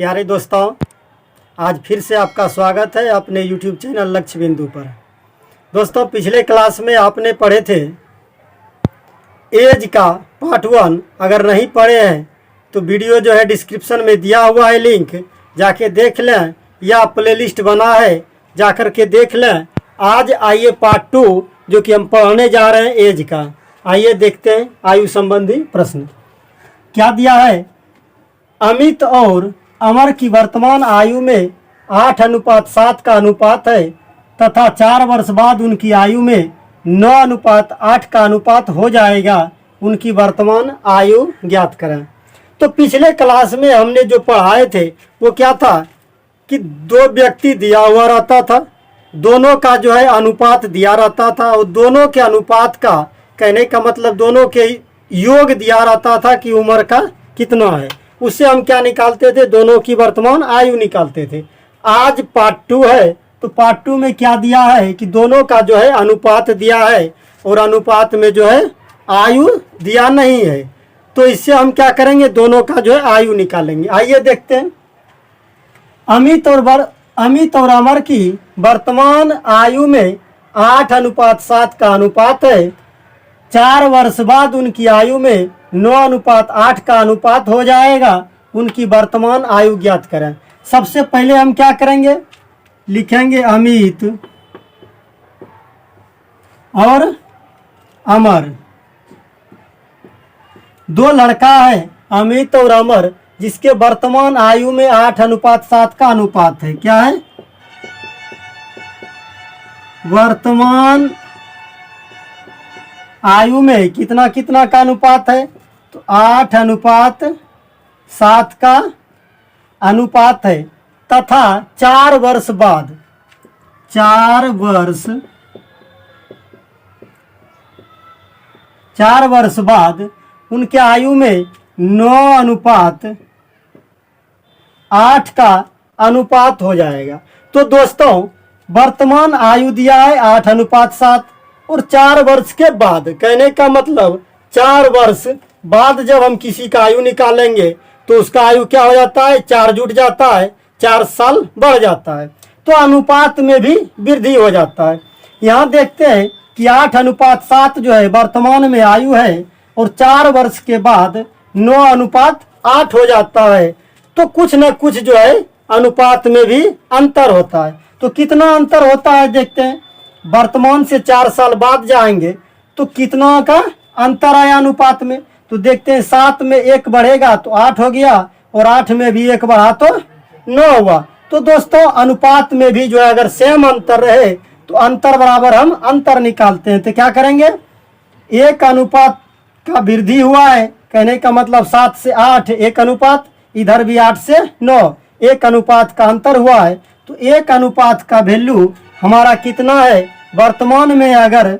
प्यारे दोस्तों, आज फिर से आपका स्वागत है अपने YouTube चैनल लक्ष्य बिंदु पर। दोस्तों, पिछले क्लास में आपने पढ़े थे एज का पार्ट 1। अगर नहीं पढ़े हैं तो वीडियो जो है डिस्क्रिप्शन में दिया हुआ है, लिंक जाके देख लें, या प्लेलिस्ट बना है जाकर के देख लें। आज आइए पार्ट 2 जो कि हम पढ़ने जा रहे हैं एज का। आइए देखते हैं आयु संबंधी प्रश्न क्या दिया है। अमित और अमर की वर्तमान आयु में 8:7 का अनुपात है तथा 4 वर्ष बाद उनकी आयु में 9:8 का अनुपात हो जाएगा। उनकी वर्तमान आयु ज्ञात करें। तो पिछले क्लास में हमने जो पढ़ाए थे वो क्या था कि दो व्यक्ति दिया हुआ रहता था, दोनों का जो है अनुपात दिया रहता था, और दोनों के अनुपात का कहने का मतलब दोनों के योग दिया रहता था कि उम्र का कितना है। उससे हम क्या निकालते थे, दोनों की वर्तमान आयु निकालते थे। आज पार्ट 2 है, तो पार्ट 2 में क्या दिया है कि दोनों का जो है अनुपात दिया है और अनुपात में जो है आयु दिया नहीं है। तो इससे हम क्या करेंगे, दोनों का जो है आयु निकालेंगे। आइए देखते हैं। अमित और अमर की वर्तमान आयु में 8:7 का अनुपात है। 4 वर्ष बाद उनकी आयु में 9:8 का अनुपात हो जाएगा। उनकी वर्तमान आयु ज्ञात करें। सबसे पहले हम क्या करेंगे, लिखेंगे अमित और अमर। दो लड़का है अमित और अमर, जिसके वर्तमान आयु में 8:7 का अनुपात है। क्या है, वर्तमान आयु में कितना कितना का अनुपात है, तो 8:7 का अनुपात है तथा 4 वर्ष बाद 4 वर्ष बाद उनके आयु में 9:8 का अनुपात हो जाएगा। तो दोस्तों, वर्तमान आयु दिया है 8:7 और 4 वर्ष के बाद, कहने का मतलब 4 वर्ष बाद जब हम किसी का आयु निकालेंगे तो उसका आयु क्या हो जाता है, 4 जुट जाता है, 4 साल बढ़ जाता है। तो अनुपात में भी वृद्धि हो जाता है। यहाँ देखते हैं कि 8:7 जो है वर्तमान में आयु है और 4 वर्ष के बाद 9:8 हो जाता है। तो कुछ न कुछ जो है अनुपात में भी अंतर होता है। तो कितना अंतर होता है देखते हैं। वर्तमान से 4 साल बाद जाएंगे तो कितना का अंतर आया अनुपात में, तो देखते हैं 7 में 1 बढ़ेगा तो 8 हो गया, और 8 में भी 1 बढ़ा तो 9 हुआ। तो दोस्तों, अनुपात में भी जो है अगर सेम अंतर रहे तो अंतर बराबर हम अंतर निकालते हैं। तो क्या करेंगे, 1 अनुपात का वृद्धि हुआ है, कहने का मतलब 7 से 8 1 अनुपात, इधर भी 8 से 9 1 अनुपात का अंतर हुआ है। तो 1 अनुपात का वैल्यू हमारा कितना है, वर्तमान में अगर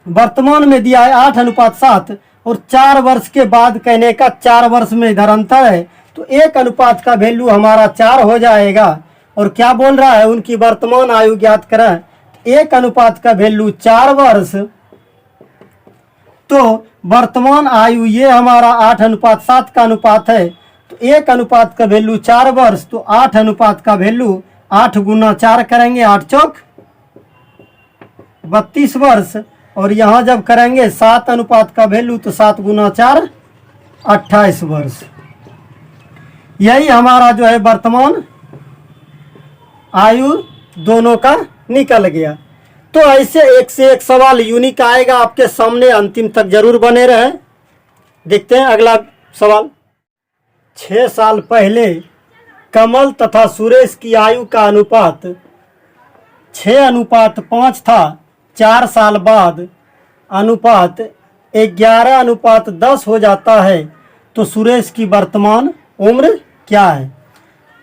वर्तमान में दिया है 8:7 और 4 वर्ष के बाद, कहने का 4 वर्ष में इधर अंतर है, तो 1 अनुपात का वैल्यू हमारा 4 हो जाएगा। और क्या बोल रहा है, उनकी वर्तमान आयु ज्ञात करें। 1 अनुपात का वैल्यू 4 वर्ष, तो वर्तमान आयु ये हमारा 8:7 का अनुपात है। तो 1 अनुपात का वैल्यू 4 वर्ष, तो 8 अनुपात का वैल्यू 8 गुना 4 करेंगे, 8 चौक 32 वर्ष। और यहाँ जब करेंगे 7 अनुपात का वैल्यू, तो 7 गुना 4 28 वर्ष। यही हमारा जो है वर्तमान आयु दोनों का निकल गया। तो ऐसे एक से एक सवाल यूनिक आएगा आपके सामने, अंतिम तक जरूर बने रहे। देखते हैं अगला सवाल। 6 साल पहले कमल तथा सुरेश की आयु का अनुपात 6:5 था। 4 साल बाद अनुपात 11:10 हो जाता है। तो सुरेश की वर्तमान उम्र क्या है।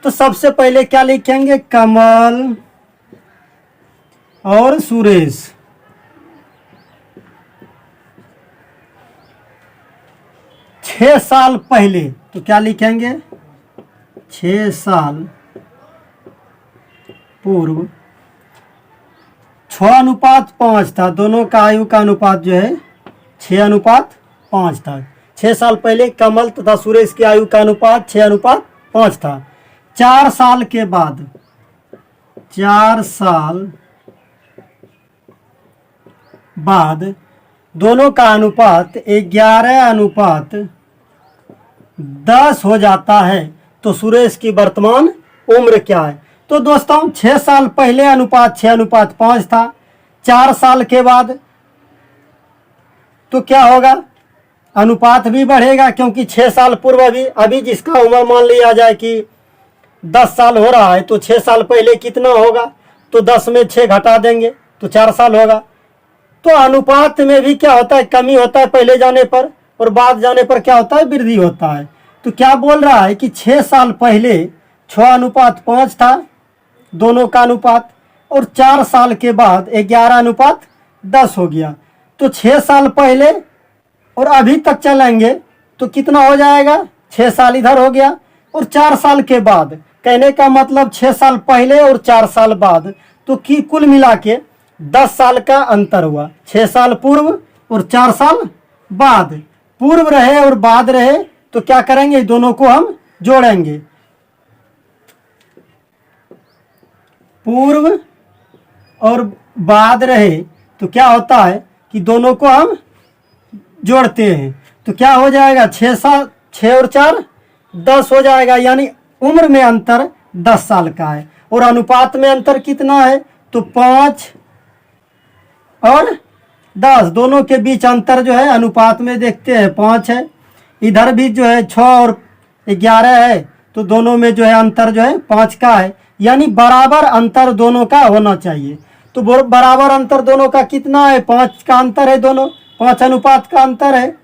तो सबसे पहले क्या लिखेंगे, कमल और सुरेश। छह साल पहले, तो क्या लिखेंगे, 6 साल पूर्व 6:5 था। दोनों का आयु का अनुपात जो है 6:5 था। 6 साल पहले कमल तथा सुरेश की आयु का अनुपात 6:5 था। 4 साल के बाद, 4 साल बाद दोनों का अनुपात 11:10 हो जाता है, तो सुरेश की वर्तमान उम्र क्या है? तो दोस्तों 6 साल पहले अनुपात 6:5 था। 4 साल के बाद तो क्या होगा? अनुपात भी बढ़ेगा, क्योंकि 6 साल पूर्व अभी जिसका उम्र मान लिया जाए कि 10 साल हो रहा है, तो 6 साल पहले कितना होगा? तो 10 में 6 घटा देंगे तो 4 साल होगा। तो अनुपात में भी क्या होता है? कमी होता है पहले जाने पर, और बाद जाने पर क्या होता है? वृद्धि होता है। तो क्या बोल रहा है कि 6 साल पहले 6:5 था दोनों का अनुपात, और 4 साल के बाद 11:10 हो गया। तो 6 साल पहले और अभी तक चलेंगे तो कितना हो जाएगा? 6 साल इधर हो गया, और 4 साल के बाद, कहने का मतलब 6 साल पहले और 4 साल बाद, तो की कुल मिला के 10 साल का अंतर हुआ। 6 साल पूर्व और 4 साल बाद, पूर्व रहे और बाद रहे तो क्या करेंगे? दोनों को हम जोड़ेंगे। पूर्व और बाद रहे तो क्या होता है कि दोनों को हम जोड़ते हैं, तो क्या हो जाएगा? 6 और 4 10 हो जाएगा, यानी उम्र में अंतर 10 साल का है। और अनुपात में अंतर कितना है? तो 5 और 10 दोनों के बीच अंतर जो है अनुपात में देखते हैं 5 है। इधर भी जो है 6 और 11 है, तो दोनों में जो है अंतर जो है 5 का है, यानी बराबर अंतर दोनों का होना चाहिए। तो बराबर अंतर दोनों का कितना है? 5 का अंतर है, दोनों 5 अनुपात का अंतर है।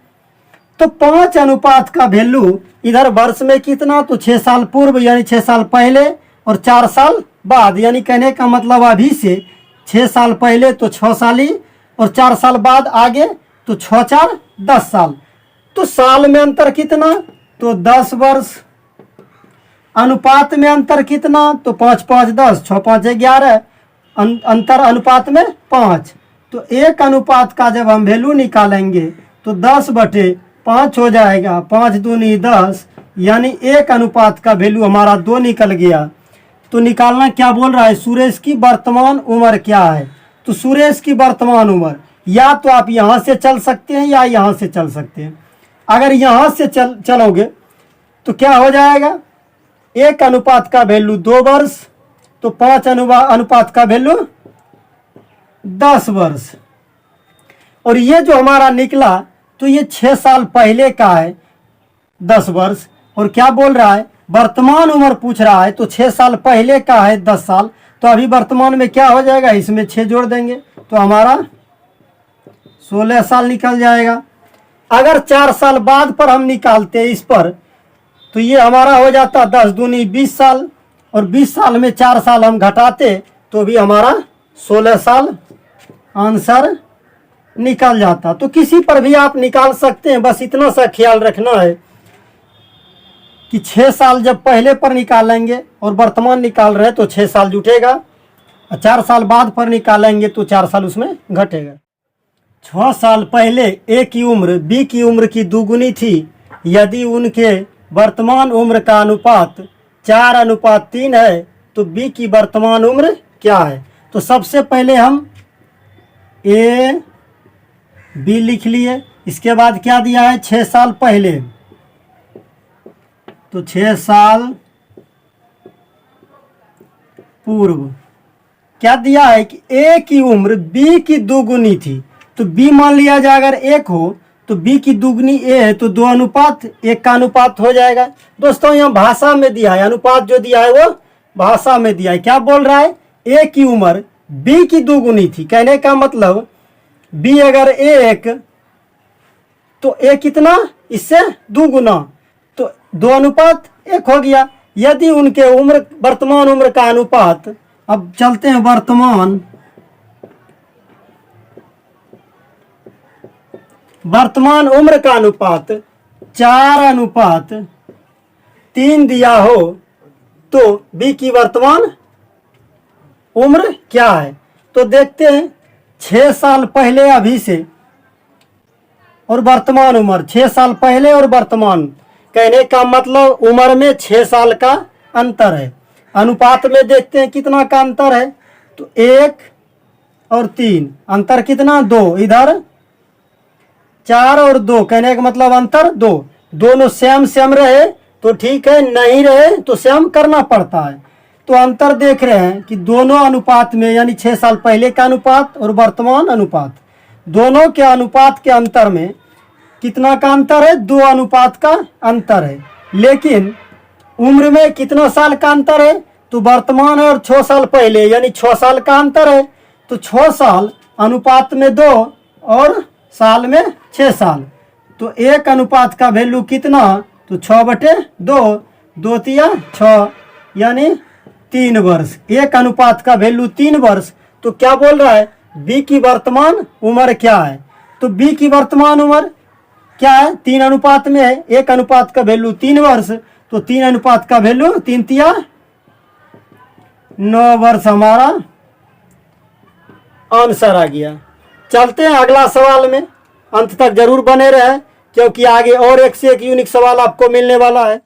तो 5 अनुपात का वैल्यू इधर वर्ष में कितना? तो 6 साल पूर्व यानी 6 साल पहले और 4 साल बाद, यानी कहने का मतलब अभी से 6 साल पहले तो 6 साल ही, और 4 साल बाद आगे तो 6 4 10 साल। तो साल में अंतर कितना? तो 10 वर्ष। अनुपात में अंतर कितना? तो 5 5 10, 6 5 11, अंतर अनुपात में 5। तो एक अनुपात का जब हम वैल्यू निकालेंगे तो 10/5 हो जाएगा, 5 दूनी 10, यानी एक अनुपात का वैल्यू हमारा 2 निकल गया। तो निकालना क्या बोल रहा है? सुरेश की वर्तमान उम्र क्या है? तो सुरेश की वर्तमान उम्र, या तो आप यहाँ से चल सकते हैं या यहाँ से चल सकते हैं। अगर यहाँ से चलोगे तो क्या हो जाएगा? एक अनुपात का वैल्यू 2 वर्ष, तो 5 अनुपात का वैल्यू 10 वर्ष। और ये जो हमारा निकला तो ये 6 साल पहले का है 10 वर्ष, और क्या बोल रहा है? वर्तमान उम्र पूछ रहा है, तो 6 साल पहले का है 10 साल, तो अभी वर्तमान में क्या हो जाएगा? इसमें 6 जोड़ देंगे तो हमारा 16 साल निकल जाएगा। अगर 4 साल बाद पर हम निकालते इस पर, तो ये हमारा हो जाता 10 दूनी 20 साल, और 20 साल में 4 साल हम घटाते तो भी हमारा 16 साल आंसर निकल जाता। तो किसी पर भी आप निकाल सकते हैं, बस इतना सा ख्याल रखना है कि 6 साल जब पहले पर निकालेंगे और वर्तमान निकाल रहे हैं तो 6 साल जुटेगा, और 4 साल बाद पर निकालेंगे तो 4 साल उसमें घटेगा। 6 साल पहले ए की उम्र बी की उम्र की दोगुनी थी यदि उनके वर्तमान उम्र का अनुपात 4:3 है, तो बी की वर्तमान उम्र क्या है? तो सबसे पहले हम ए बी लिख लिए, इसके बाद क्या दिया है? 6 साल पहले, तो 6 साल पूर्व क्या दिया है कि ए की उम्र बी की दोगुनी थी, तो बी मान लिया जाए अगर 1 हो तो बी की दुगनी ए है, तो 2:1 का अनुपात हो जाएगा। दोस्तों यहाँ भाषा में दिया है, अनुपात जो दिया है वो भाषा में दिया है। क्या बोल रहा है? ए की उम्र बी की दोगुनी थी, कहने का मतलब बी अगर 1 तो ए कितना? इससे 2 गुना, तो 2:1 हो गया। यदि उनके उम्र वर्तमान उम्र का अनुपात, अब चलते हैं वर्तमान उम्र का अनुपात 4:3 दिया हो, तो बी की वर्तमान उम्र क्या है? तो देखते हैं 6 साल पहले अभी से और वर्तमान उम्र, 6 साल पहले और वर्तमान, कहने का मतलब उम्र में 6 साल का अंतर है। अनुपात में देखते हैं कितना का अंतर है, तो 1 और 3 अंतर कितना 2, इधर 4 और 2, कहने का मतलब अंतर 2। दोनों सेम सेम रहे तो ठीक है, नहीं रहे तो सेम करना पड़ता है। तो अंतर देख रहे हैं कि दोनों अनुपात में, यानी 6 साल पहले का अनुपात और वर्तमान अनुपात, दोनों के अनुपात के अंतर में कितना का अंतर है, 2 अनुपात का अंतर है। लेकिन उम्र में कितना साल का अंतर है, तो वर्तमान और 6 साल पहले यानी 6 साल का अंतर है। तो 6 साल अनुपात में 2 और साल में 6 साल, तो 1 अनुपात का वैल्यू कितना, तो 6/2, 2 तिया 6 यानी 3 वर्ष। 1 अनुपात का वैल्यू 3 वर्ष। तो क्या बोल रहा है, बी की वर्तमान उम्र क्या है, तो बी की वर्तमान उम्र क्या है, 3 अनुपात में है, 1 अनुपात का वैल्यू 3 वर्ष, तो 3 अनुपात का वैल्यू 3 तिया 9 वर्ष हमारा आंसर आ गया। चलते हैं अगला सवाल में, अंत तक जरूर बने रहे क्योंकि आगे और एक से एक यूनिक सवाल आपको मिलने वाला है।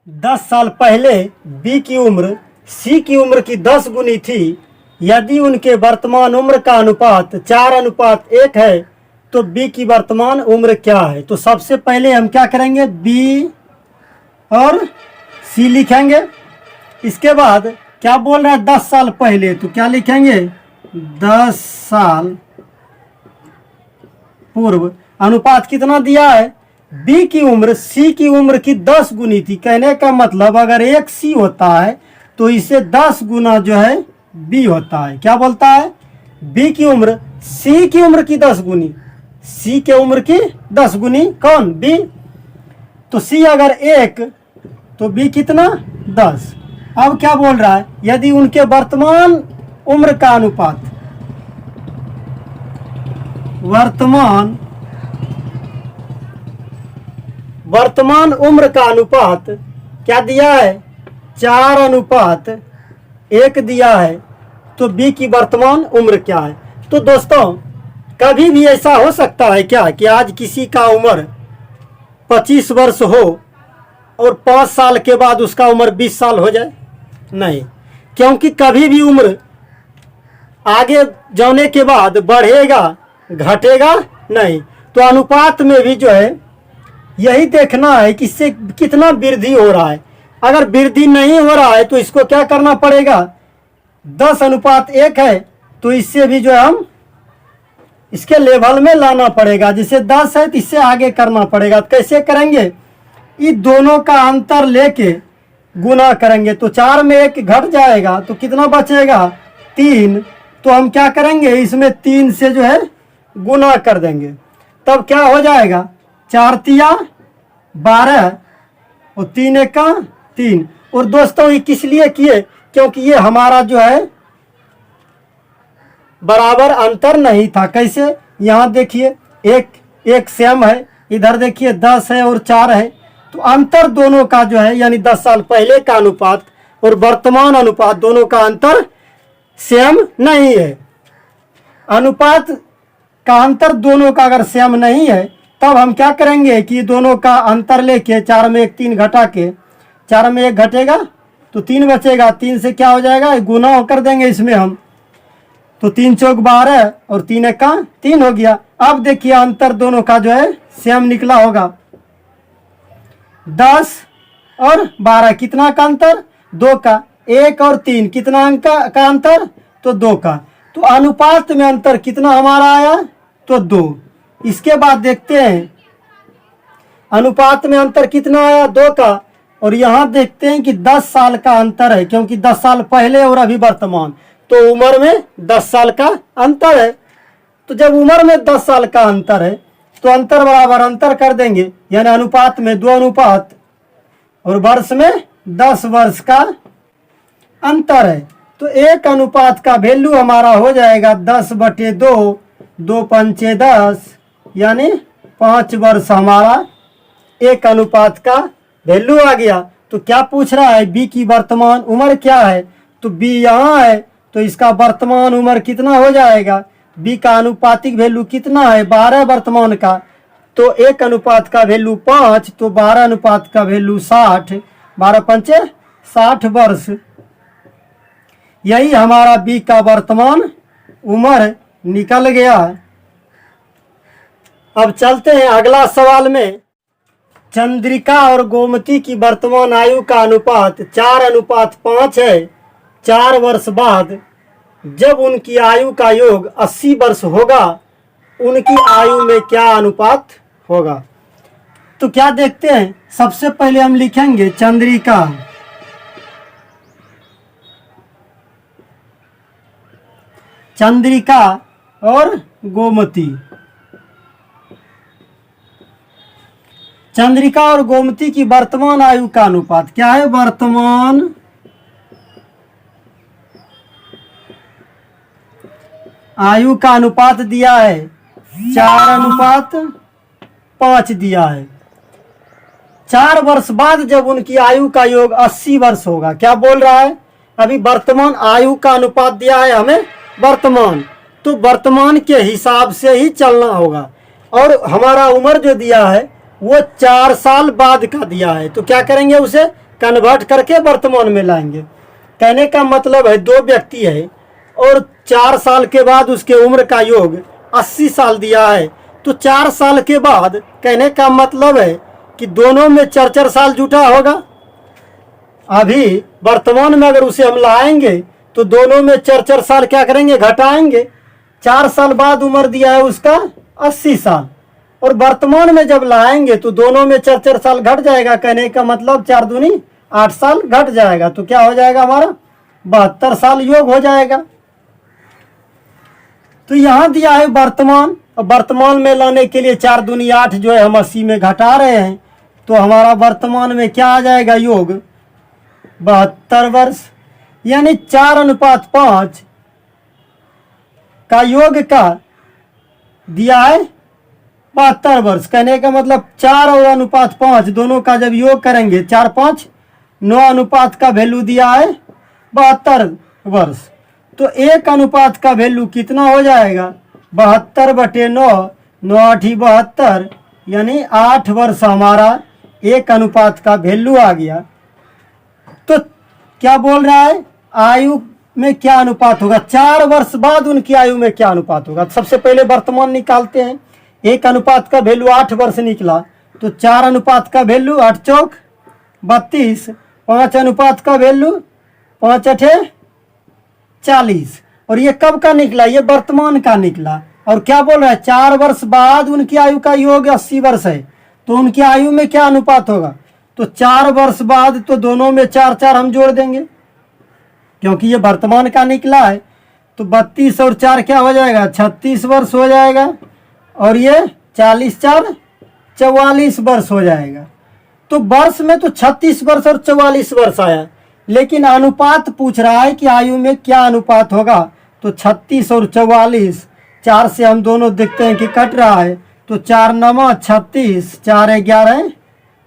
10 साल पहले बी की उम्र सी की उम्र की 10 गुनी थी। यदि उनके वर्तमान उम्र का अनुपात 4:1 है तो बी की वर्तमान उम्र क्या है। तो सबसे पहले हम क्या करेंगे, बी और सी लिखेंगे। इसके बाद क्या बोल रहा है, 10 साल पहले, तो क्या लिखेंगे, 10 साल पूर्व अनुपात कितना दिया है, बी की उम्र सी की उम्र की 10 गुनी थी। कहने का मतलब अगर एक सी होता है तो इसे 10 गुना जो है बी होता है। क्या बोलता है, बी की उम्र सी की उम्र की 10 गुनी, सी के उम्र की 10 गुनी कौन, बी। तो सी अगर 1 तो बी कितना 10। अब क्या बोल रहा है, यदि उनके वर्तमान उम्र का अनुपात, वर्तमान उम्र का अनुपात क्या दिया है, 4:1 दिया है, तो बी की वर्तमान उम्र क्या है। तो दोस्तों कभी भी ऐसा हो सकता है क्या कि आज किसी का उम्र 25 वर्ष हो और 5 साल के बाद उसका उम्र 20 साल हो जाए, नहीं, क्योंकि कभी भी उम्र आगे जाने के बाद बढ़ेगा घटेगा नहीं। तो अनुपात में भी जो है यही देखना है कि इससे कितना वृद्धि हो रहा है। अगर वृद्धि नहीं हो रहा है तो इसको क्या करना पड़ेगा, 10:1 है तो इससे भी जो है हम इसके लेवल में लाना पड़ेगा। जैसे 10 है तो इससे आगे करना पड़ेगा। कैसे करेंगे, इन दोनों का अंतर लेके गुना करेंगे, तो 4 में 1 घट जाएगा तो कितना बचेगा 3। तो हम क्या करेंगे, इसमें 3 से जो है गुना कर देंगे, तब क्या हो जाएगा, 4 तिया 12 और 3 1 3। और दोस्तों ये किस लिए किए, क्योंकि ये हमारा जो है बराबर अंतर नहीं था। कैसे, यहाँ देखिए एक सेम है, इधर देखिए 10 है और 4 है, तो अंतर दोनों का जो है यानी 10 साल पहले का अनुपात और वर्तमान अनुपात दोनों का अंतर सेम नहीं है। अनुपात का अंतर दोनों का अगर सेम नहीं है तब हम क्या करेंगे कि दोनों का अंतर लेके 4 में 1 3 घटा के, 4 में 1 घटेगा तो 3 बचेगा, 3 से क्या हो जाएगा गुना कर देंगे इसमें हम, तो 3 चौक 12 और 3 1 3 हो गया। अब देखिए अंतर दोनों का जो है सेम निकला होगा, 10 और 12 कितना का अंतर, 2 का, 1 और 3 कितना अंक का अंतर, तो 2 का। तो अनुपात में अंतर कितना हमारा आया, तो 2। इसके बाद देखते हैं अनुपात में अंतर कितना आया, 2 का। और यहाँ देखते हैं कि 10 साल का अंतर है, क्योंकि 10 साल पहले और अभी वर्तमान, तो उम्र में 10 साल का अंतर है। तो जब उम्र में 10 साल का अंतर है तो अंतर बराबर अंतर कर देंगे, यानी अनुपात में 2 अनुपात और वर्ष में 10 वर्ष का अंतर है। तो 1 अनुपात का वैल्यू हमारा हो जाएगा 10/2, 2 पंचे 10 यानी 5 वर्ष हमारा 1 अनुपात का वैल्यू आ गया। तो क्या पूछ रहा है, बी की वर्तमान उम्र क्या है, तो बी यहाँ है तो इसका वर्तमान उम्र कितना हो जाएगा, बी का अनुपातिक वैल्यू कितना है 12 वर्तमान का, तो 1 अनुपात का वैल्यू 5, तो 12 अनुपात का वैल्यू 60, 12 पंचे 60 वर्ष, यही हमारा बी का वर्तमान उम्र निकल गया। अब चलते हैं अगला सवाल में। चंद्रिका और गोमती की वर्तमान आयु का अनुपात 4:5 है। 4 वर्ष बाद जब उनकी आयु का योग 80 वर्ष होगा, उनकी आयु में क्या अनुपात होगा? तो क्या देखते हैं, सबसे पहले हम लिखेंगे चंद्रिका और गोमती। चंद्रिका और गोमती की वर्तमान आयु का अनुपात क्या है? वर्तमान आयु का अनुपात दिया है 4:5 दिया है। 4 वर्ष बाद जब उनकी आयु का योग 80 वर्ष होगा, क्या बोल रहा है? अभी वर्तमान आयु का अनुपात दिया है हमें वर्तमान, तो वर्तमान के हिसाब से ही चलना होगा। और हमारा उम्र जो दिया है वो 4 साल बाद का दिया है, तो क्या करेंगे, उसे कन्वर्ट करके वर्तमान में लाएंगे। कहने का मतलब है 2 व्यक्ति है और 4 साल के बाद उसके उम्र का योग 80 साल दिया है, तो 4 साल के बाद कहने का मतलब है कि दोनों में 4-4 साल जुटा होगा। अभी वर्तमान में अगर उसे हम लाएंगे तो दोनों में 4-4 साल क्या करेंगे, घटाएंगे। 4 साल बाद उम्र दिया है उसका 80 साल, और वर्तमान में जब लाएंगे तो दोनों में 4-4 साल घट जाएगा। कहने का मतलब 4 दूनी 8 साल घट जाएगा, तो क्या हो जाएगा हमारा 72 साल योग हो जाएगा। तो यहाँ दिया है वर्तमान, और वर्तमान में लाने के लिए 4 दूनी 8 जो है हम 80 में घटा रहे हैं, तो हमारा वर्तमान में क्या आ जाएगा योग 72 वर्ष। यानी 4:5 का योग का दिया है 72 वर्ष। कहने का मतलब 4 और 4:5 दोनों का जब योग करेंगे 4-5 9 अनुपात का वैल्यू दिया है 72 वर्ष। तो 1 अनुपात का वैल्यू कितना हो जाएगा 72/9, 9×8 72, यानी 8 वर्ष हमारा 1 अनुपात का वैल्यू आ गया। तो क्या बोल रहा है, आयु में क्या अनुपात होगा? 4 वर्ष बाद उनकी आयु में क्या अनुपात होगा? सबसे पहले वर्तमान निकालते हैं। 1 अनुपात का वैल्यू 8 वर्ष निकला, तो 4 अनुपात का वैल्यू 8 चौक 32, 5 अनुपात का वैल्यू 5×8 40। और ये कब का निकला? ये वर्तमान का निकला। और क्या बोल रहा है, 4 वर्ष बाद उनकी आयु का योग 80 वर्ष है, तो उनकी आयु में क्या अनुपात होगा? तो 4 वर्ष बाद तो दोनों में 4-4 हम जोड़ देंगे, क्योंकि ये वर्तमान का निकला है। तो 32 और 4 क्या हो जाएगा 36 वर्ष हो जाएगा, और ये 40×4 44 वर्ष हो जाएगा। तो वर्ष में तो 36 वर्ष और 44 वर्ष आया, लेकिन अनुपात पूछ रहा है कि आयु में क्या अनुपात होगा। तो 36 और 44, 4 से हम दोनों देखते हैं कि कट रहा है, तो 4×9 36, 4×11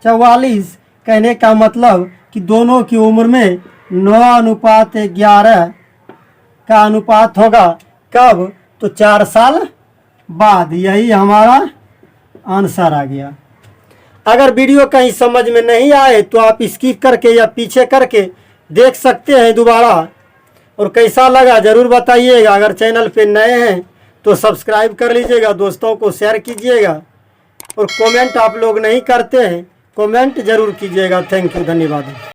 44। कहने का मतलब कि दोनों की उम्र में 9:11 का अनुपात होगा। कब? तो 4 साल बाद। यही हमारा आंसर आ गया। अगर वीडियो कहीं समझ में नहीं आए तो आप स्किप करके या पीछे करके देख सकते हैं दोबारा। और कैसा लगा ज़रूर बताइएगा। अगर चैनल पे नए हैं तो सब्सक्राइब कर लीजिएगा, दोस्तों को शेयर कीजिएगा, और कमेंट आप लोग नहीं करते हैं, कमेंट ज़रूर कीजिएगा। थैंक यू, धन्यवाद।